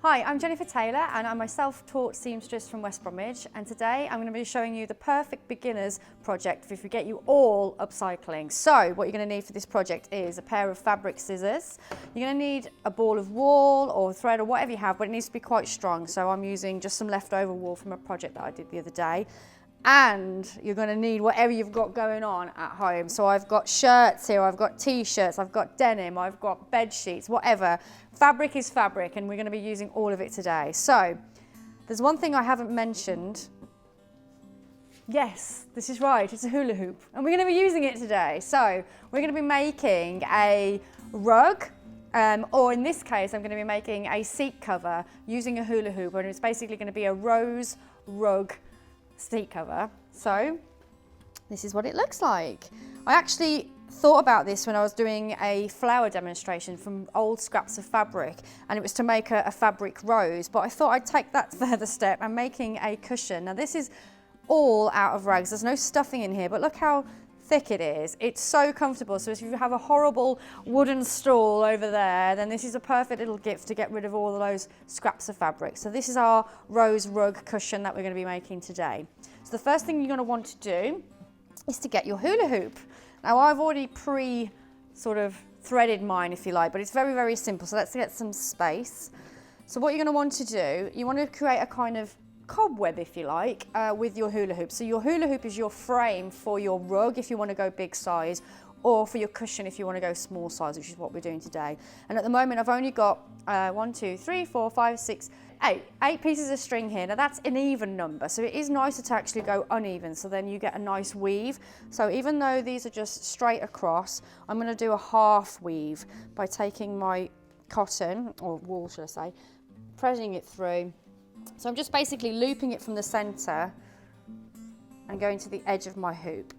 Hi, I'm Jennifer Taylor and I'm a self-taught seamstress from West Bromwich, and today I'm going to be showing you the perfect beginners project if we get you all upcycling. So what you're going to need for this project is a pair of fabric scissors. You're going to need a ball of wool or thread or whatever you have, but it needs to be quite strong. So I'm using just some leftover wool from a project that I did the other day. And you're going to need whatever you've got going on at home. So I've got shirts here, I've got t-shirts, I've got denim, I've got bed sheets, whatever. Fabric is fabric, and we're going to be using all of it today. So there's one thing I haven't mentioned. Yes, this is right, it's a hula hoop, and we're going to be using it today. So we're going to be making a rug, or in this case I'm going to be making a seat cover using a hula hoop, and it's basically going to be a rose rug seat cover. So this is what it looks like. I actually thought about this when I was doing a flower demonstration from old scraps of fabric, and it was to make a fabric rose, but I thought I'd take that further step and making a cushion. Now this is all out of rags, there's no stuffing in here, but look how thick it is. It's so comfortable. So if you have a horrible wooden stool over there, then this is a perfect little gift to get rid of all of those scraps of fabric. So this is our rose rug cushion that we're going to be making today. So the first thing you're going to want to do is to get your hula hoop. Now I've already threaded mine, if you like, but it's very, very simple. So let's get some space. So what you're going to want to do, you want to create a kind of cobweb, if you like, with your hula hoop. So your hula hoop is your frame for your rug if you want to go big size, or for your cushion if you want to go small size, which is what we're doing today. And at the moment I've only got 1, 2, 3, 4, 5, 6, 8 pieces of string here. Now that's an even number, so it is nicer to actually go uneven, so then you get a nice weave. So even though these are just straight across, I'm going to do a half weave by taking my cotton, or wool should I say, pressing it through. So I'm just basically looping it from the centre and going to the edge of my hoop.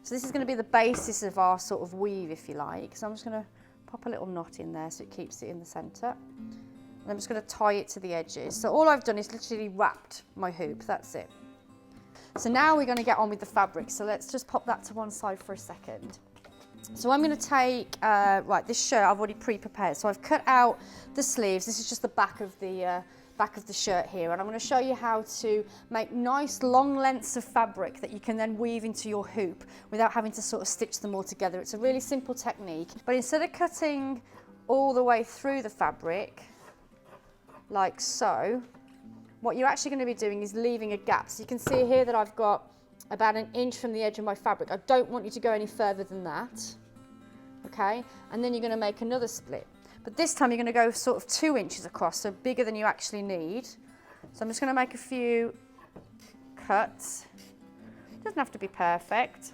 So this is going to be the basis of our sort of weave, if you like. So I'm just going to pop a little knot in there so it keeps it in the centre. And I'm just going to tie it to the edges. So all I've done is literally wrapped my hoop, that's it. So now we're going to get on with the fabric. So let's just pop that to one side for a second. So I'm going to take, right, this shirt I've already pre-prepared. So I've cut out the sleeves. This is just the back of the shirt here, and I'm going to show you how to make nice long lengths of fabric that you can then weave into your hoop without having to sort of stitch them all together. It's a really simple technique, but instead of cutting all the way through the fabric like so, what you're actually going to be doing is leaving a gap. So you can see here that I've got about 1 inch from the edge of my fabric. I don't want you to go any further than that, okay? And then you're going to make another split. But this time you're going to go sort of 2 inches across, so bigger than you actually need. So I'm just going to make a few cuts. It doesn't have to be perfect.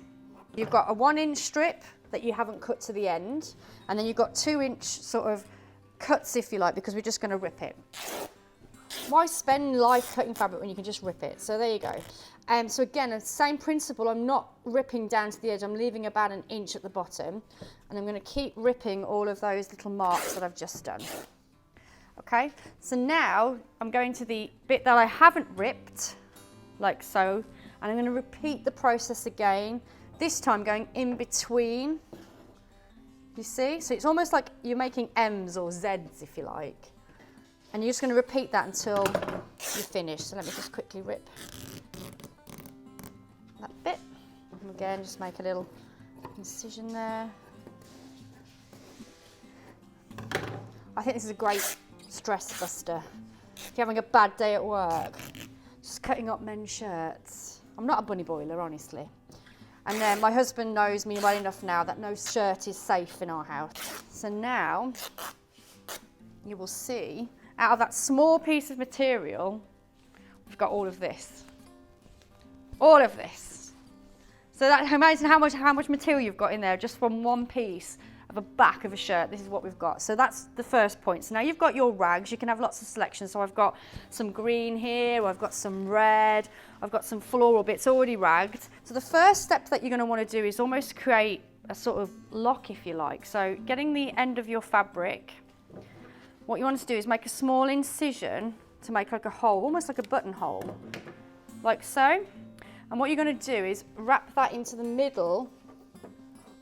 You've got a 1 inch strip that you haven't cut to the end, and then you've got 2 inch sort of cuts, if you like, because we're just going to rip it. Why spend life cutting fabric when you can just rip it? So there you go. So again, the same principle, I'm not ripping down to the edge, I'm leaving about 1 inch at the bottom, and I'm going to keep ripping all of those little marks that I've just done. Okay, so now I'm going to the bit that I haven't ripped, like so, and I'm going to repeat the process again, this time going in between. You see? So it's almost like you're making M's or Z's, if you like. And you're just going to repeat that until you finish. So let me just quickly rip that bit. And again, just make a little incision there. I think this is a great stress buster. If you're having a bad day at work, just cutting up men's shirts. I'm not a bunny boiler, honestly. And then my husband knows me well enough now that no shirt is safe in our house. So now you will see, out of that small piece of material, we've got all of this. All of this. So that imagine how much material you've got in there just from one piece of a back of a shirt. This is what we've got. So that's the first point. So now you've got your rags. You can have lots of selections. So I've got some green here, I've got some red, I've got some floral bits already ragged. So the first step that you're going to want to do is almost create a sort of lock, if you like. So getting the end of your fabric, what you want to do is make a small incision to make like a hole, almost like a buttonhole, like so. And what you're going to do is wrap that into the middle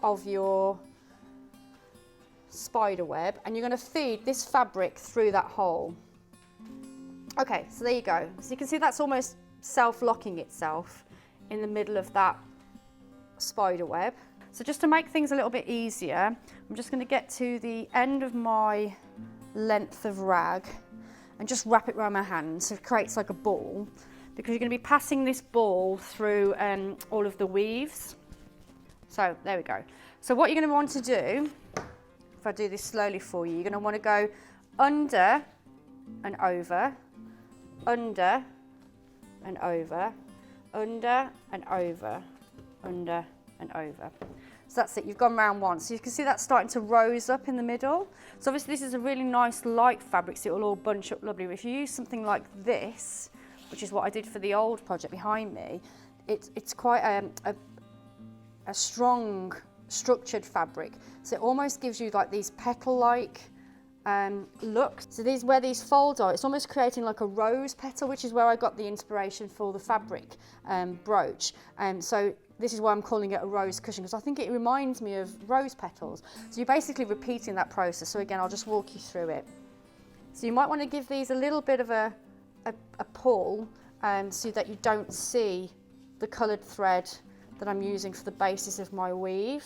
of your spider web, and you're going to feed this fabric through that hole. Okay, so there you go. So you can see that's almost self-locking itself in the middle of that spider web. So just to make things a little bit easier, I'm just going to get to the end of my length of rag and just wrap it around my hand so it creates like a ball, because you're going to be passing this ball through all of the weaves. So there we go. So what you're going to want to do, if I do this slowly for you, you're going to want to go under and over, under and over, under and over, under and over. So that's it, you've gone round one. So you can see that's starting to rose up in the middle. So obviously this is a really nice light fabric, so it will all bunch up lovely. But if you use something like this, which is what I did for the old project behind me, it's quite a strong, structured fabric. So it almost gives you like these petal-like look. So these, where these folds are, it's almost creating like a rose petal, which is where I got the inspiration for the fabric brooch. So this is why I'm calling it a rose cushion, because I think it reminds me of rose petals. So you're basically repeating that process. So again, I'll just walk you through it. So you might want to give these a little bit of a pull so that you don't see the coloured thread that I'm using for the basis of my weave.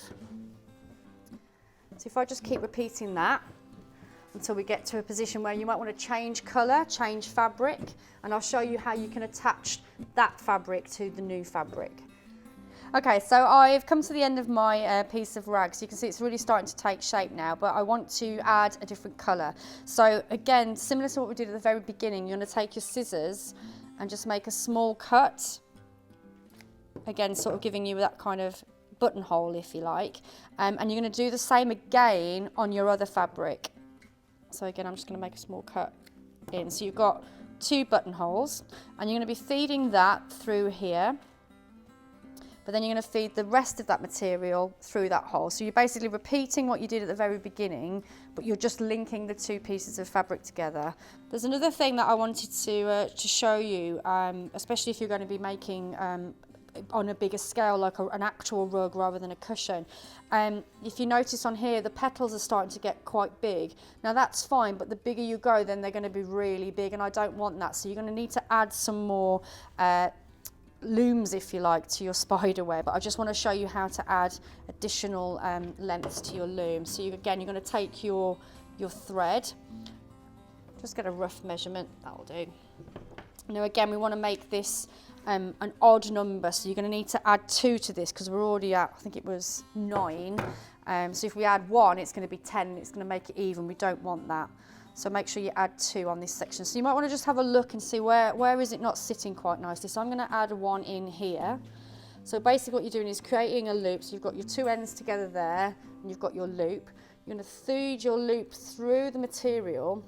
So if I just keep repeating that until we get to a position where you might want to change colour, change fabric, and I'll show you how you can attach that fabric to the new fabric. Okay, so I've come to the end of my piece of rag, so you can see it's really starting to take shape now, but I want to add a different colour. So again, similar to what we did at the very beginning, you're going to take your scissors and just make a small cut. Again, sort of giving you that kind of buttonhole, if you like. And you're going to do the same again on your other fabric. So again, I'm just going to make a small cut in. So you've got 2 buttonholes, and you're going to be feeding that through here. But then you're going to feed the rest of that material through that hole. So you're basically repeating what you did at the very beginning, but you're just linking the 2 pieces of fabric together. There's another thing that I wanted to show you, especially if you're going to be making on a bigger scale, like an actual rug rather than a cushion. If you notice on here, the petals are starting to get quite big. Now that's fine, but the bigger you go, then they're going to be really big, and I don't want that. So you're going to need to add some more looms, if you like, to your spider web. But I just want to show you how to add additional lengths to your loom. So again, you're going to take your thread, just get a rough measurement, that'll do. Now again, we want to make this an odd number, so you're going to need to add 2 to this, because we're already at, I think it was 9. So if we add 1, it's going to be 10, and it's going to make it even. We don't want that. So make sure you add 2 on this section. So you might want to just have a look and see where is it not sitting quite nicely. So I'm going to add 1 in here. So basically what you're doing is creating a loop. So you've got your 2 ends together there, and you've got your loop. You're going to feed your loop through the material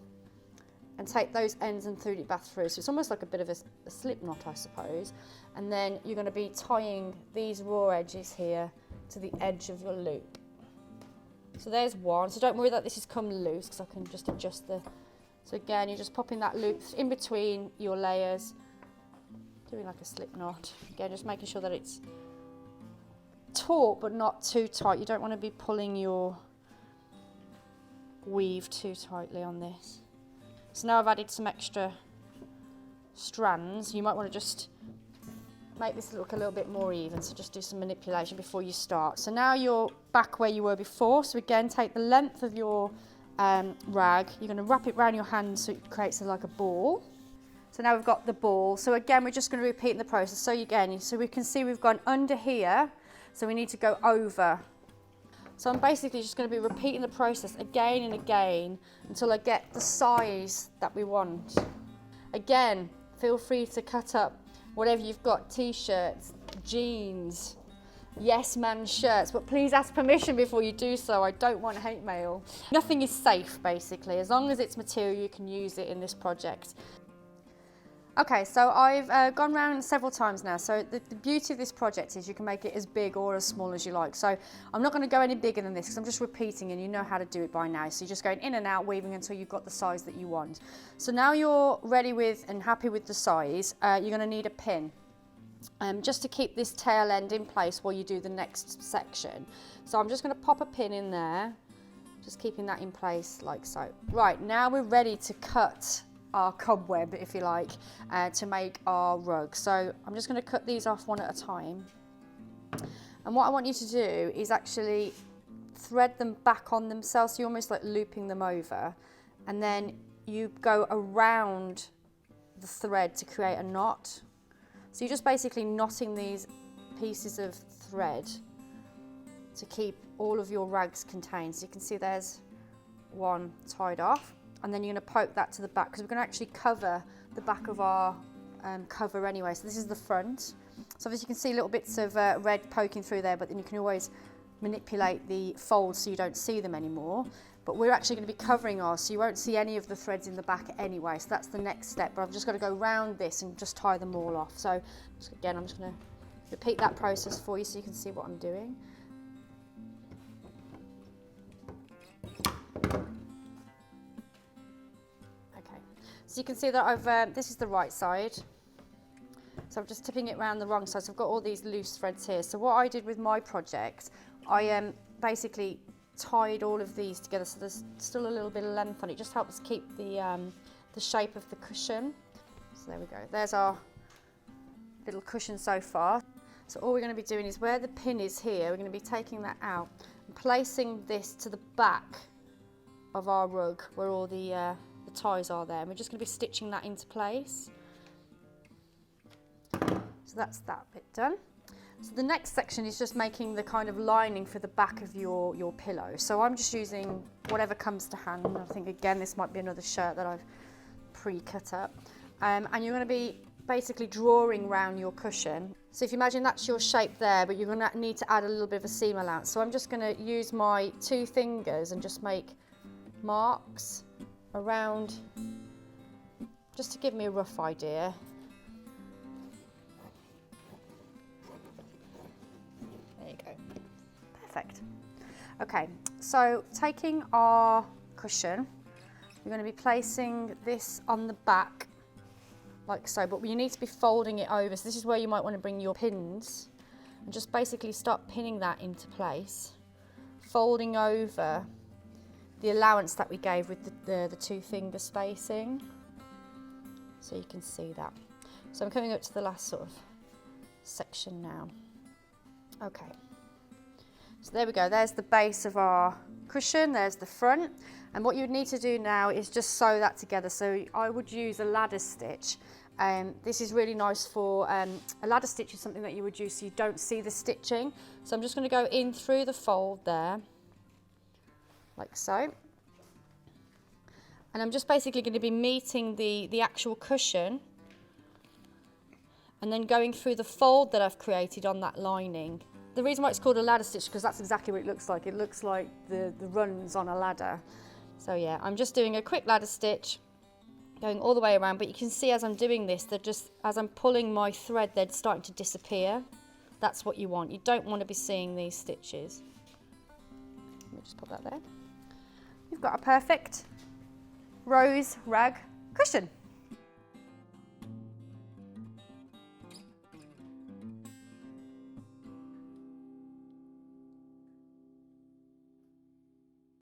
and take those ends and feed it back through. So it's almost like a bit of a slip knot, I suppose. And then you're going to be tying these raw edges here to the edge of your loop. So there's 1. So don't worry that this has come loose, because I can just adjust the... So again, you're just popping that loop in between your layers, doing like a slip knot. Again, just making sure that it's taut but not too tight. You don't want to be pulling your weave too tightly on this. So now I've added some extra strands. You might want to just make this look a little bit more even, so just do some manipulation before you start. So now you're back where you were before. So again, take the length of your rag, you're going to wrap it around your hand so it creates like a ball. So now we've got the ball. So again, we're just going to repeat the process. So again, so we can see we've gone under here, so we need to go over. So I'm basically just going to be repeating the process again and again until I get the size that we want. Again, feel free to cut up whatever you've got, t-shirts, jeans, yes man shirts, but please ask permission before you do so. I don't want hate mail. Nothing is safe, basically. As long as it's material, you can use it in this project. Okay, so I've gone round several times now. So the beauty of this project is you can make it as big or as small as you like. So I'm not going to go any bigger than this, because I'm just repeating, and you know how to do it by now. So you're just going in and out, weaving until you've got the size that you want. So now you're ready with and happy with the size, you're going to need a pin. Just to keep this tail end in place while you do the next section. So I'm just going to pop a pin in there, just keeping that in place like so. Right, now we're ready to cut our cobweb, if you like, to make our rug. So I'm just going to cut these off one at a time. And what I want you to do is actually thread them back on themselves, so you're almost like looping them over, and then you go around the thread to create a knot. So you're just basically knotting these pieces of thread to keep all of your rags contained. So you can see there's one tied off, and then you're going to poke that to the back, because we're going to actually cover the back of our cover anyway. So this is the front. So obviously you can see little bits of red poking through there, but then you can always manipulate the folds so you don't see them anymore. But we're actually going to be covering ours, so you won't see any of the threads in the back anyway. So that's the next step, but I've just got to go around this and just tie them all off. So again, I'm just going to repeat that process for you so you can see what I'm doing. Okay, so you can see that I've, this is the right side. So I'm just tipping it around the wrong side. So I've got all these loose threads here. So what I did with my project, I basically tied all of these together, so there's still a little bit of length on it. It just helps keep the shape of the cushion. So there we go. There's our little cushion so far. So all we're going to be doing is where the pin is here, we're going to be taking that out and placing this to the back of our rug where all the ties are there. And we're just going to be stitching that into place. So that's that bit done. So the next section is just making the kind of lining for the back of your pillow. So I'm just using whatever comes to hand. I think again this might be another shirt that I've pre-cut up. And you're going to be basically drawing around your cushion. So if you imagine that's your shape there, but you're going to need to add a little bit of a seam allowance. So I'm just going to use my 2 fingers and just make marks around, just to give me a rough idea. Perfect. Okay, so taking our cushion, we're going to be placing this on the back like so, but you need to be folding it over. So this is where you might want to bring your pins and just basically start pinning that into place, folding over the allowance that we gave with the 2 finger spacing, so you can see that. So I'm coming up to the last sort of section now. Okay. So there we go, there's the base of our cushion, there's the front, and what you would need to do now is just sew that together. So I would use a ladder stitch. This is really nice for, a ladder stitch is something that you would use so you don't see the stitching. So I'm just going to go in through the fold there, like so. And I'm just basically going to be meeting the actual cushion and then going through the fold that I've created on that lining. The reason why it's called a ladder stitch, because that's exactly what it looks like. It looks like the rungs on a ladder. So yeah, I'm just doing a quick ladder stitch, going all the way around, but you can see as I'm doing this, they're just, as I'm pulling my thread, they're starting to disappear. That's what you want. You don't want to be seeing these stitches. Let me just put that there. You've got a perfect rose rag cushion.